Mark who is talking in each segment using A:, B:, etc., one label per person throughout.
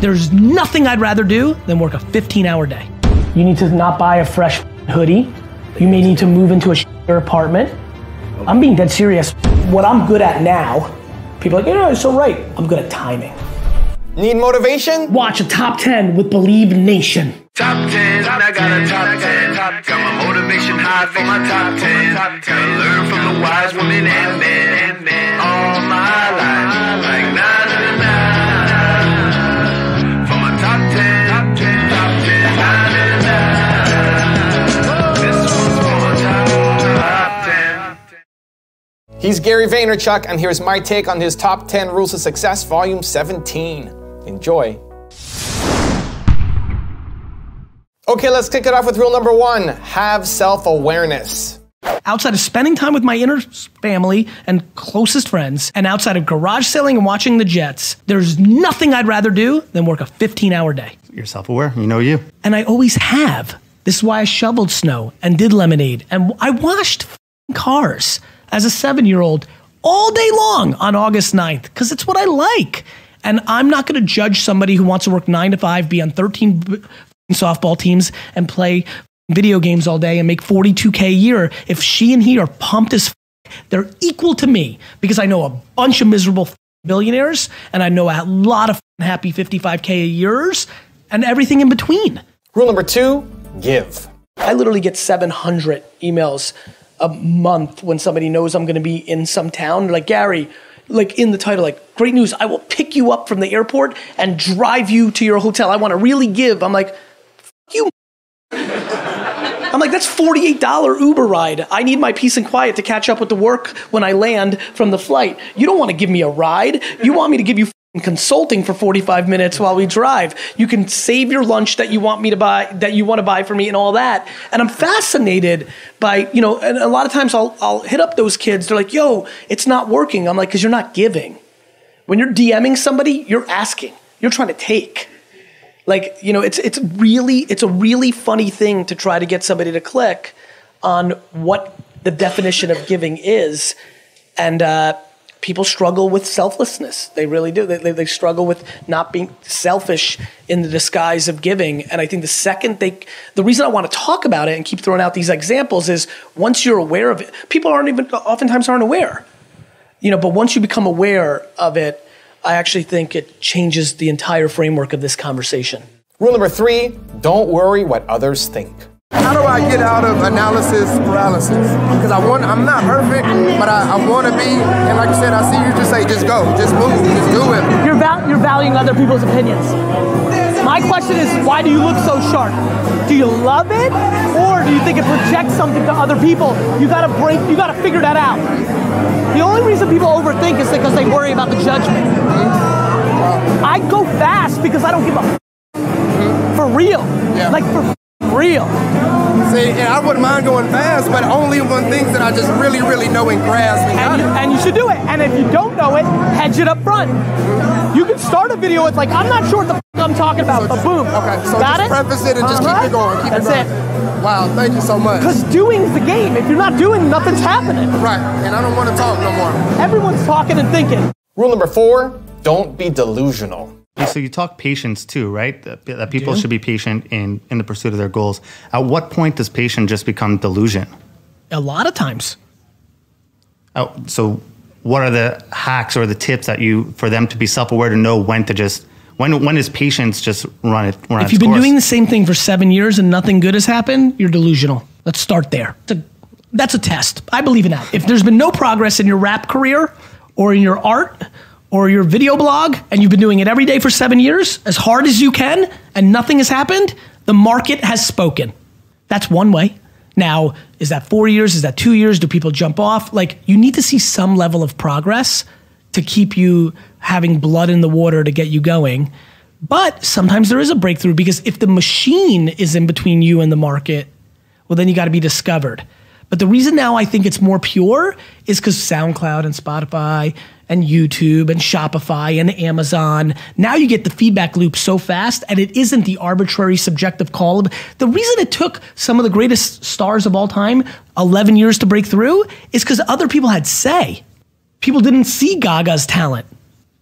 A: There's nothing I'd rather do than work a 15-hour day. You need to not buy a fresh hoodie. You may need to move into a shittier apartment. I'm being dead serious. What I'm good at now, people are like, yeah, you're so right. I'm good at timing.
B: Need motivation?
A: Watch a top 10 with Believe Nation.
C: Top 10, I got a top 10. Got my motivation high for my top 10. Gotta learn from the wise women and men. All my life, like na na na na. For my top 10, top 10, top 10, na na na na. This one's for my top 10.
B: He's Gary Vaynerchuk, and here's my take on his top 10 rules of success, volume 17. Enjoy. Okay, let's kick it off with rule number 1. Have self-awareness.
A: Outside of spending time with my inner family and closest friends, and outside of garage selling and watching the Jets, there's nothing I'd rather do than work a 15-hour day.
D: You're self-aware, you know you.
A: And I always have. This is why I shoveled snow and did lemonade, and I washed cars as a 7-year-old all day long on August 9th, because it's what I like. And I'm not gonna judge somebody who wants to work 9 to 5, be on 13 softball teams and play video games all day and make $42K a year. If she and he are pumped as they're equal to me, because I know a bunch of miserable billionaires and I know a lot of happy 55K a years and everything in between.
B: Rule number 2, give.
A: I literally get 700 emails a month when somebody knows I'm gonna be in some town. Like, Gary, like in the title, like, great news, I will pick you up from the airport and drive you to your hotel. I wanna really give. I'm like, you. I'm like, that's $48 Uber ride. I need my peace and quiet to catch up with the work when I land from the flight. You don't want to give me a ride. You want me to give you consulting for 45 minutes while we drive. You can save your lunch that you want me to buy, that you want to buy for me and all that. And I'm fascinated by, you know, and a lot of times I'll hit up those kids. They're like, yo, it's not working. I'm like, because you're not giving. When you're DMing somebody, you're asking. You're trying to take. Like, you know, it's a really funny thing to try to get somebody to click on what the definition of giving is. And people struggle with selflessness. They really do. They struggle with not being selfish in the disguise of giving. And I think the reason I want to talk about it and keep throwing out these examples is once you're aware of it, people oftentimes aren't aware. You know, but once you become aware of it, I actually think it changes the entire framework of this conversation.
B: Rule number 3, don't worry what others think.
E: How do I get out of analysis paralysis? Because I'm not perfect, but I want to be. And like you said, I see you just say, just go, just move, just do it.
A: You're valuing other people's opinions. My question is, why do you look so sharp? Do you love it? Or do you think it projects something to other people? You gotta figure that out. The only reason people overthink is because they worry about the judgment. I go fast because I don't give a for real.
E: Yeah.
A: Like for real.
E: See, and I wouldn't mind going fast, but only on things that I just really, really know and grasp.
A: And you should do it. And if you don't know it, hedge it up front. You can start a video with like, I'm not sure what the I'm talking about, but boom.
E: Okay, so
A: got
E: just
A: it?
E: preface it and just keep it going.
A: That's it.
E: Wow, thank you so much.
A: Because doing's the game. If you're not doing, nothing's happening.
E: Right, and I don't want to talk no more.
A: Everyone's talking and thinking.
B: Rule number 4, don't be delusional.
D: So you talk patience too, right? That people should be patient in the pursuit of their goals. At what point does patience just become delusion?
A: A lot of times.
D: Oh, so what are the hacks or the tips for them to be self-aware to know when to just, when is patience just run its course?
A: If you've been doing the same thing for 7 years and nothing good has happened, you're delusional. Let's start there. That's a test. I believe in that. If there's been no progress in your rap career or in your art or your video blog, and you've been doing it every day for 7 years, as hard as you can, and nothing has happened, the market has spoken. That's one way. Now, is that 4 years? Is that 2 years? Do people jump off? Like, you need to see some level of progress to keep you having blood in the water to get you going. But sometimes there is a breakthrough, because if the machine is in between you and the market, well, then you gotta be discovered. But the reason now I think it's more pure is because SoundCloud and Spotify and YouTube and Shopify and Amazon, now you get the feedback loop so fast, and it isn't the arbitrary subjective call. The reason it took some of the greatest stars of all time 11 years to break through is because other people had say. People didn't see Gaga's talent.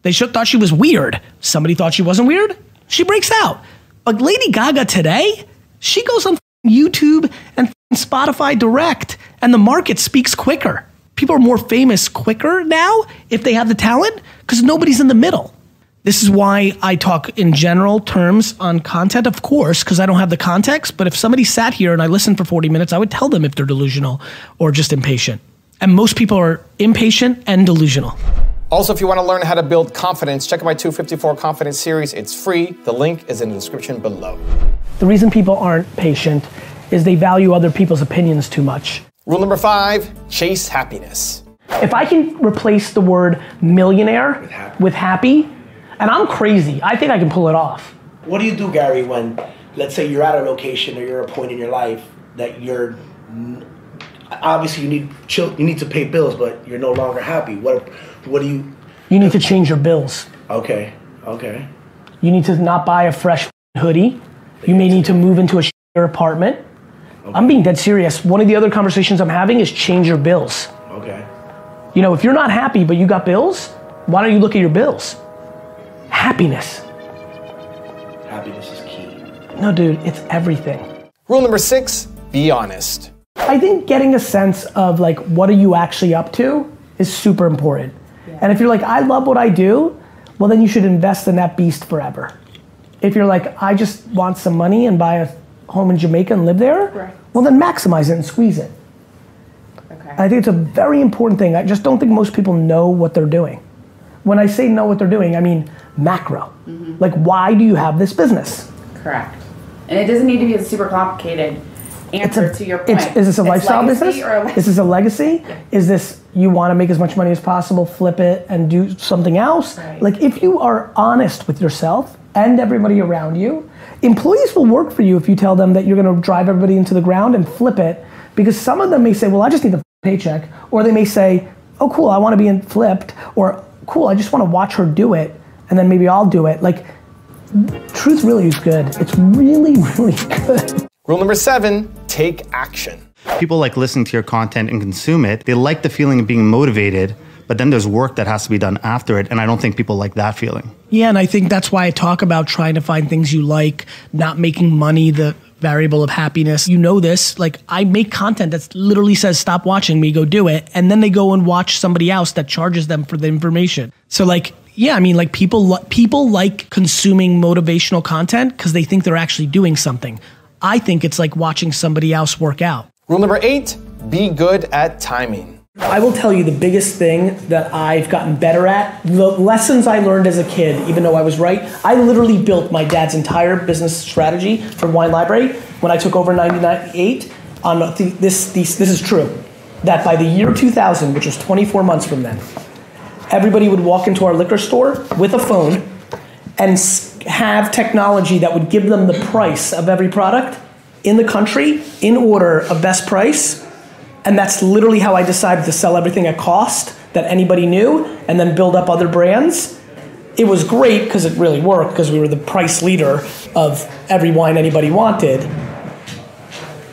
A: They thought she was weird. Somebody thought she wasn't weird. She breaks out. Like Lady Gaga today, she goes on YouTube and Spotify direct, and the market speaks quicker. People are more famous quicker now if they have the talent because nobody's in the middle. This is why I talk in general terms on content, of course, because I don't have the context. But if somebody sat here and I listened for 40 minutes, I would tell them if they're delusional or just impatient. And most people are impatient and delusional.
B: Also, if you want to learn how to build confidence, check out my 254 Confidence series. It's free. The link is in the description below.
A: The reason people aren't patient is they value other people's opinions too much.
B: Rule number 5, chase happiness.
A: If I can replace the word millionaire with happy, and I'm crazy, I think I can pull it off.
F: What do you do, Gary, when, let's say you're at a location or you're at a point in your life that you're, obviously you need to pay bills, but you're no longer happy. What do you?
A: You need to change your bills.
F: Okay.
A: You need to not buy a fresh hoodie. You may need to move into a shittier apartment. Okay. I'm being dead serious. One of the other conversations I'm having is change your bills.
F: Okay.
A: You know, if you're not happy but you got bills, why don't you look at your bills? Happiness.
F: Happiness is key.
A: No, dude, it's everything.
B: Rule number 6, be honest.
A: I think getting a sense of like, what are you actually up to is super important. Yeah. And if you're like, I love what I do, well then you should invest in that beast forever. If you're like, I just want some money and buy a home in Jamaica and live there, right, well then maximize it and squeeze it. Okay. And I think it's a very important thing. I just don't think most people know what they're doing. When I say know what they're doing, I mean macro. Mm-hmm. Like, why do you have this business?
G: Correct. And it doesn't need to be a super complicated answer to your point.
A: Is this a lifestyle business? Is this a legacy? Yeah. Is this, you want to make as much money as possible, flip it, and do something else? Right. Like, if you are honest with yourself and everybody around you, employees will work for you if you tell them that you're going to drive everybody into the ground and flip it, because some of them may say, well, I just need the paycheck, or they may say, oh, cool, I want to be flipped, or cool, I just want to watch her do it, and then maybe I'll do it. Like, truth really is good. It's really, really good.
B: Rule number 7, take action.
D: People like listening to your content and consume it. They like the feeling of being motivated, but then there's work that has to be done after it, and I don't think people like that feeling.
A: Yeah, and I think that's why I talk about trying to find things you like, not making money the variable of happiness. You know this, like I make content that literally says, stop watching me, go do it. And then they go and watch somebody else that charges them for the information. So like, yeah, I mean, like people like consuming motivational content because they think they're actually doing something. I think it's like watching somebody else work out.
B: Rule number 8, be good at timing.
A: I will tell you the biggest thing that I've gotten better at, the lessons I learned as a kid, even though I was right, I literally built my dad's entire business strategy for Wine Library when I took over in 1998 on this is true, that by the year 2000, which was 24 months from then, everybody would walk into our liquor store with a phone and have technology that would give them the price of every product in the country in order of best price. And that's literally how I decided to sell everything at cost that anybody knew and then build up other brands. It was great because it really worked because we were the price leader of every wine anybody wanted.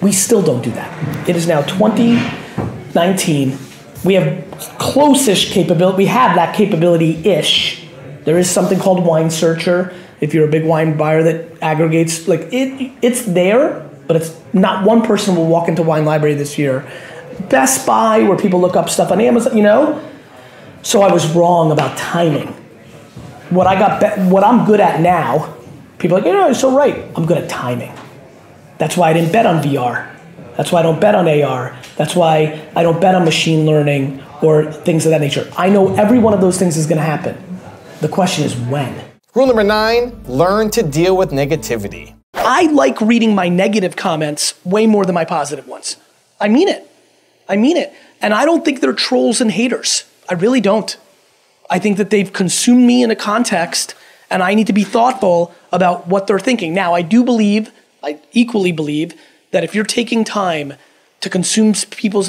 A: We still don't do that. It is now 2019. We have close-ish capability. We have that capability-ish. There is something called Wine Searcher. If you're a big wine buyer that aggregates, like it's there, but it's not one person will walk into Wine Library this year. Best Buy, where people look up stuff on Amazon, you know? So I was wrong about timing. What I'm good at now, people are like, you're so right. I'm good at timing. That's why I didn't bet on VR. That's why I don't bet on AR. That's why I don't bet on machine learning or things of that nature. I know every one of those things is gonna happen. The question is when.
B: Rule number 9, learn to deal with negativity.
A: I like reading my negative comments way more than my positive ones. I mean it. I mean it. And I don't think they're trolls and haters. I really don't. I think that they've consumed me in a context and I need to be thoughtful about what they're thinking. Now, I equally believe that if you're taking time to consume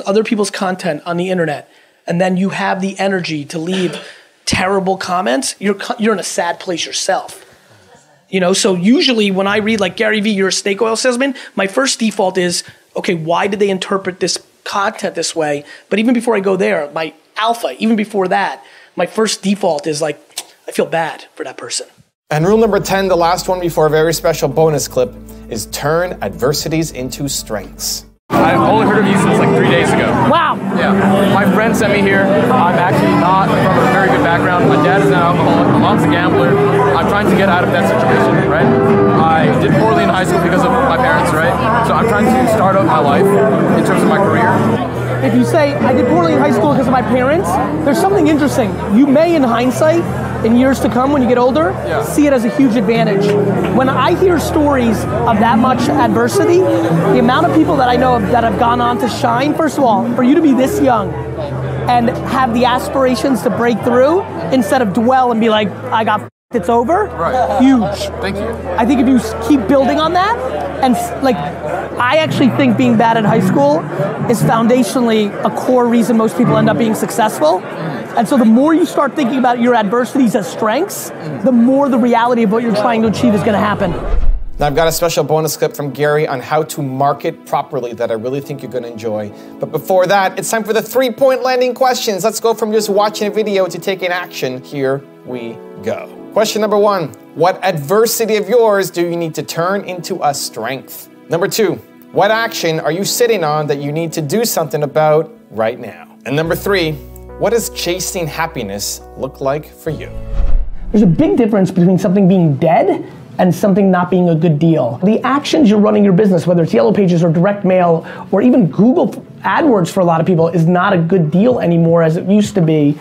A: other people's content on the internet and then you have the energy to leave terrible comments, you're in a sad place yourself. You know, so usually when I read like, Gary Vee, you're a snake oil salesman, my first default is, okay, why did they interpret this content this way? But even before I go there, my alpha, even before that, my first default is like, I feel bad for that person.
B: And rule number 10, the last one before a very special bonus clip, is turn adversities into strengths.
H: I've only heard of you since like 3 days ago.
A: Wow.
H: Yeah. My friend sent me here. I'm actually not from a very good background. My dad is an alcoholic. My mom's a gambler. I'm trying to get out of that situation, right? I did poorly in high school because of my parents, right? So I'm trying to start out my life in terms of my career.
A: If you say, I did poorly in high school because of my parents, there's something interesting. You may, in hindsight, in years to come when you get older, see it as a huge advantage. When I hear stories of that much adversity, the amount of people that I know that have gone on to shine, first of all, for you to be this young and have the aspirations to break through instead of dwell and be like, I got it's over, huge.
H: Thank you.
A: I think if you keep building on that, and like, I actually think being bad at high school is foundationally a core reason most people end up being successful. And so the more you start thinking about your adversities as strengths, the more the reality of what you're trying to achieve is gonna happen.
B: Now I've got a special bonus clip from Gary on how to market properly that I really think you're gonna enjoy. But before that, it's time for the 3-point landing questions. Let's go from just watching a video to taking action. Here we go. Question number 1, what adversity of yours do you need to turn into a strength? Number 2, what action are you sitting on that you need to do something about right now? And number 3, what does chasing happiness look like for you?
A: There's a big difference between something being dead and something not being a good deal. The actions you're running your business, whether it's Yellow Pages or direct mail or even Google AdWords for a lot of people, is not a good deal anymore as it used to be.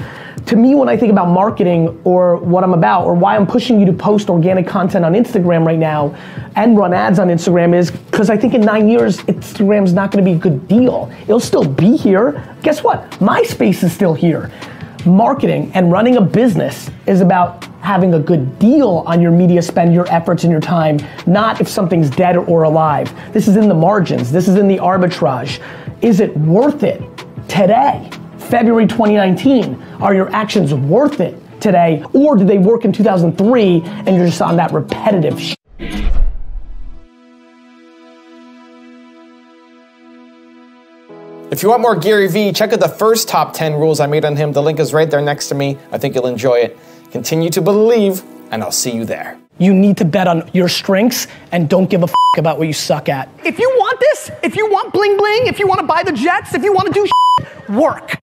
A: To me, when I think about marketing or what I'm about or why I'm pushing you to post organic content on Instagram right now and run ads on Instagram is because I think in 9 years, Instagram's not gonna be a good deal. It'll still be here. Guess what? MySpace is still here. Marketing and running a business is about having a good deal on your media spend, your efforts, and your time, not if something's dead or alive. This is in the margins. This is in the arbitrage. Is it worth it today? February 2019, are your actions worth it today? Or did they work in 2003 and you're just on that repetitive shit?
B: If you want more Gary Vee, check out the first top 10 rules I made on him. The link is right there next to me. I think you'll enjoy it. Continue to believe, and I'll see you there.
A: You need to bet on your strengths and don't give a about what you suck at. If you want this, if you want bling bling, if you want to buy the jets, if you want to do work.